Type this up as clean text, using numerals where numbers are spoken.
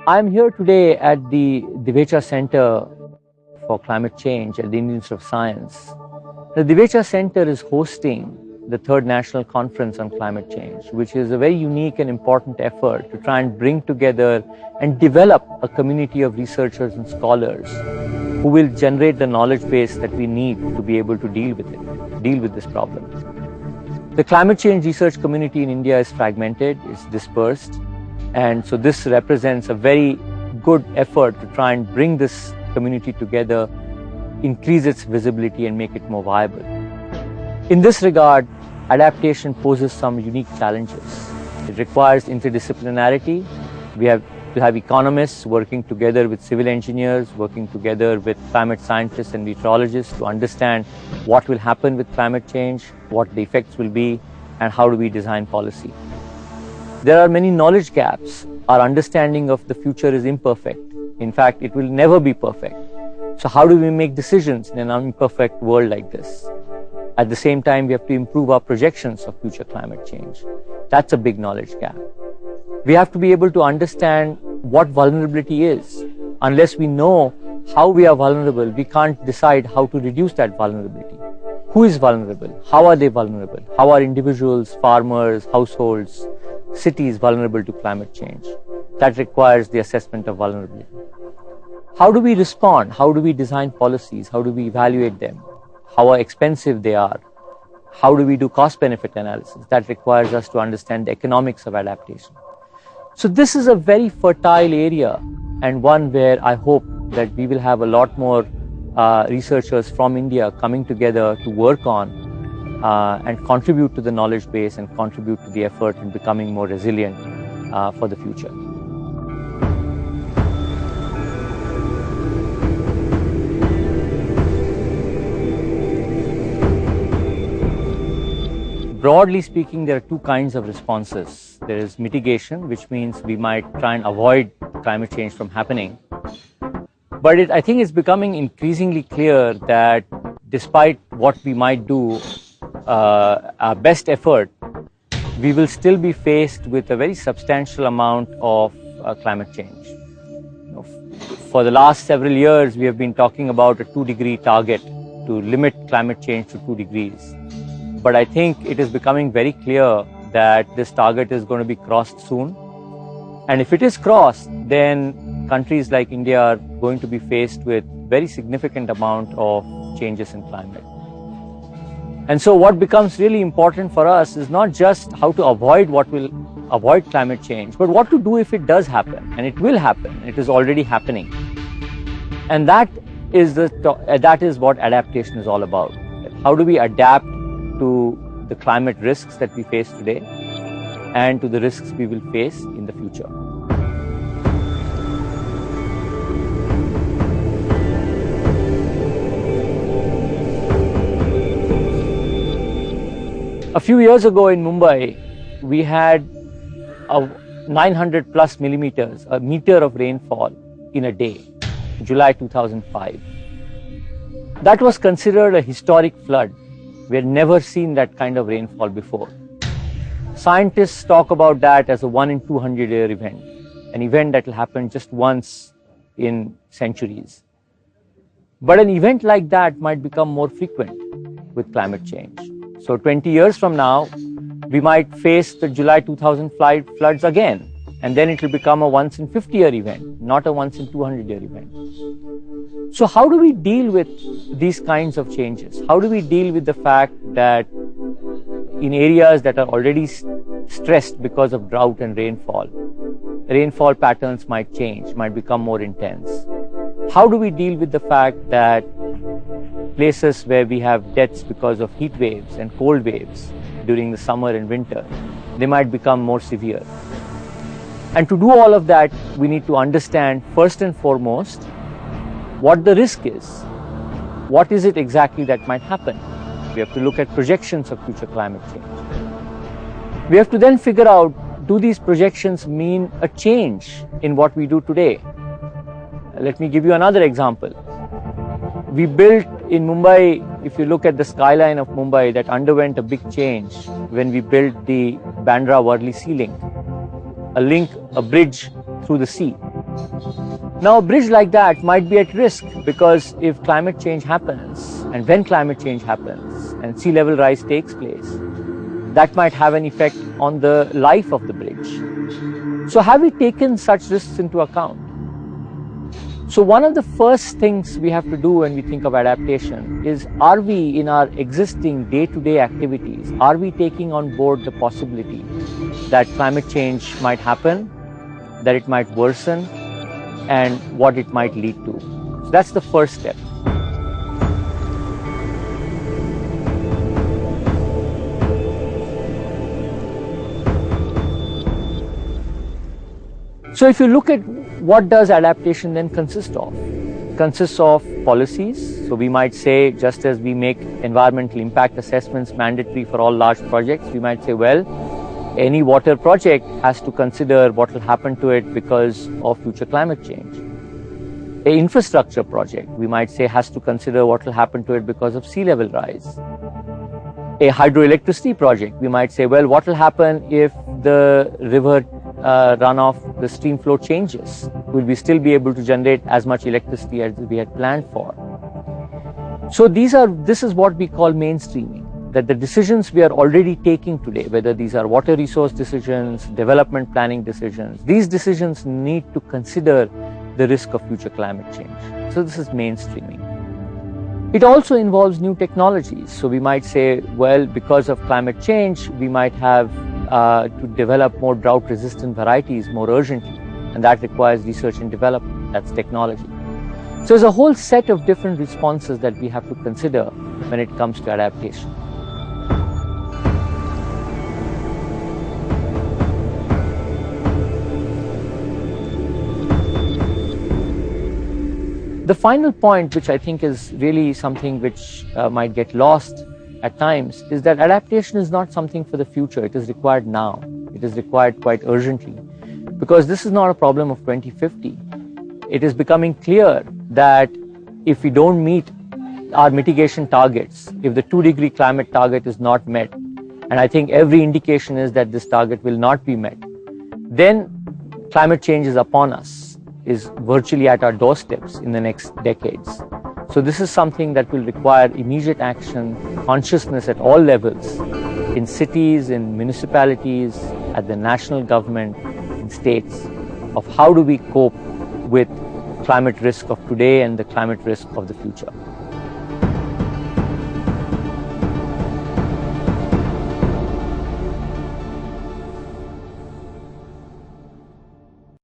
I'm here today at the Divecha Center for Climate Change at the Indian Institute of Science. The Divecha Center is hosting the third National Conference on Climate Change, which is a very unique and important effort to try and bring together and develop a community of researchers and scholars who will generate the knowledge base that we need to be able to deal with this problem. The climate change research community in India is fragmented, it's dispersed. And so this represents a very good effort to try and bring this community together, increase its visibility and make it more viable. In this regard, adaptation poses some unique challenges. It requires interdisciplinarity. We have to have economists working together with civil engineers, working together with climate scientists and meteorologists to understand what will happen with climate change, what the effects will be, and how do we design policy. There are many knowledge gaps. Our understanding of the future is imperfect. In fact, it will never be perfect. So how do we make decisions in an imperfect world like this? At the same time, we have to improve our projections of future climate change. That's a big knowledge gap. We have to be able to understand what vulnerability is. Unless we know how we are vulnerable, we can't decide how to reduce that vulnerability. Who is vulnerable? How are they vulnerable? How are individuals, farmers, households, cities vulnerable to climate change? That requires the assessment of vulnerability. How do we respond? How do we design policies? How do we evaluate them? How expensive they are? How do we do cost-benefit analysis? That requires us to understand the economics of adaptation. So this is a very fertile area, and one where I hope that we will have a lot more researchers from India coming together to work on and contribute to the knowledge base and contribute to the effort in becoming more resilient for the future. Broadly speaking, there are two kinds of responses. There is mitigation, which means we might try and avoid climate change from happening. But I think it's becoming increasingly clear that despite what we might do, our best effort, we will still be faced with a very substantial amount of climate change. For the last several years, we have been talking about a 2-degree target to limit climate change to 2 degrees. But I think it is becoming very clear that this target is going to be crossed soon. And if it is crossed, then countries like India are going to be faced with very significant amount of changes in climate. And so what becomes really important for us is not just how to avoid climate change, but what to do if it does happen. And it will happen. It is already happening. And that is what adaptation is all about. How do we adapt to the climate risks that we face today and to the risks we will face in the future. A few years ago in Mumbai, we had a 900 plus millimeters, a meter of rainfall in a day, July 2005. That was considered a historic flood. We had never seen that kind of rainfall before. Scientists talk about that as a 1 in 200 year event, an event that will happen just once in centuries. But an event like that might become more frequent with climate change. So 20 years from now, we might face the July 2005 floods again, and then it will become a once in 50 year event, not a once in 200 year event. So how do we deal with these kinds of changes? How do we deal with the fact that in areas that are already stressed because of drought and rainfall patterns might change, might become more intense? How do we deal with the fact that places where we have deaths because of heat waves and cold waves during the summer and winter, they might become more severe. And to do all of that, we need to understand first and foremost what the risk is. What is it exactly that might happen? We have to look at projections of future climate change. We have to then figure out, do these projections mean a change in what we do today? Let me give you another example. We built in Mumbai, if you look at the skyline of Mumbai, that underwent a big change when we built the Bandra-Worli Sea Link, a bridge through the sea. Now, a bridge like that might be at risk because if climate change happens, and when climate change happens, and sea level rise takes place, that might have an effect on the life of the bridge. So have we taken such risks into account? So one of the first things we have to do when we think of adaptation is, are we in our existing day-to-day activities, are we taking on board the possibility that climate change might happen, that it might worsen, and what it might lead to? So that's the first step. So if you look at what does adaptation then consist of? It consists of policies. So we might say, just as we make environmental impact assessments mandatory for all large projects, we might say, well, any water project has to consider what will happen to it because of future climate change. An infrastructure project, we might say, has to consider what will happen to it because of sea level rise. A hydroelectricity project, we might say, well, what will happen if the river runoff, the stream flow changes? Will we still be able to generate as much electricity as we had planned for? So this is what we call mainstreaming, that the decisions we are already taking today, whether these are water resource decisions, development planning decisions, these decisions need to consider the risk of future climate change. So this is mainstreaming. It also involves new technologies. So we might say, well, because of climate change, we might have to develop more drought-resistant varieties more urgently, and that requires research and development. That's technology. So there's a whole set of different responses that we have to consider when it comes to adaptation. The final point, which I think is really something which might get lost at times, is that adaptation is not something for the future. It is required now. It is required quite urgently, because this is not a problem of 2050. It is becoming clear that if we don't meet our mitigation targets, if the 2-degree climate target is not met, and I think every indication is that this target will not be met, then climate change is upon us, is virtually at our doorsteps in the next decades. So this is something that will require immediate action, consciousness at all levels, in cities, in municipalities, at the national government, in states, of how do we cope with climate risk of today and the climate risk of the future.